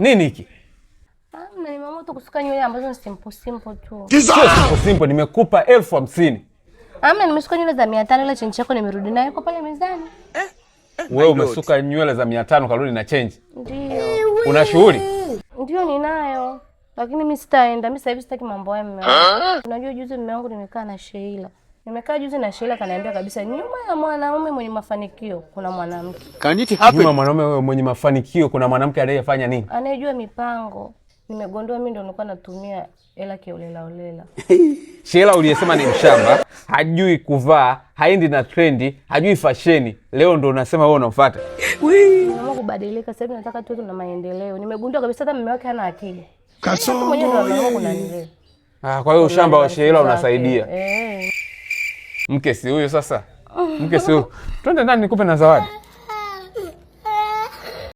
Nini hiki? Nimeamua tu kusuka nywele ambazo ni simple tu. Sio simple, nimekupa 50,000. Nimesuka nywele za 500 ile change yako nimerudi nayo kwa pale mezani. Wewe umesuka nywele za 500 karudi na change? Ndio. Una shughuli? Ndio ninayo. Lakini mimi sitaenda. Mimi sasa hivi sitaki mambo ya mume wangu. Unajua juzi mume wangu nimekaa na Sheila. Nimekaa juzi na Sheila kaniambia kabisa nyuma ya mwanaume mwenye mafanikio kuna mwanamke. Can it happen? Nyuma mwanaume mwenye mafanikio kuna mwanamke anayefanya nini? Anayejua mipango. Nimegundua mimi ndio nilikuwa natumia hela kiolela. Sheila uliyesema ni mshamba, hajui kuvaa, haendi na trendi, hajui fasheni. Leo ndo unasema wewe unamfuata. Nimeamua kubadilika sasa hivi, nataka tuwe na maendeleo. Nimegundua kabisa hata mume wake hana akili. Kasoro. Mwenyewe ndo kuna nile. Kwa hiyo ushamba wa Sheila unasaidia. Mke si huyo sasa. Mke si huyo. Twende ndani nikupe na zawadi.